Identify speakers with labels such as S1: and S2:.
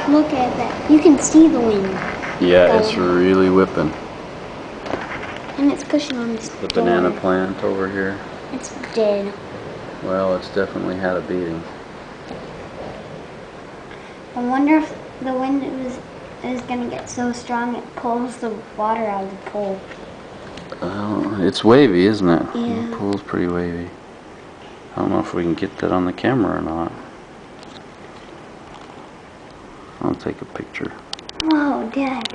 S1: Look at that. You can see the wind.
S2: Yeah, it's really whipping.
S1: And it's pushing on this
S2: The
S1: door.
S2: banana plant over here.
S1: It's dead.
S2: Well, it's definitely had a beating.
S1: I wonder if the wind is going to get so strong it pulls the water out of the pool.
S2: It's wavy, isn't it?
S1: Yeah.
S2: The pool's pretty wavy. I don't know if we can get that on the camera or not. I'll take a picture.
S1: Whoa, Dad.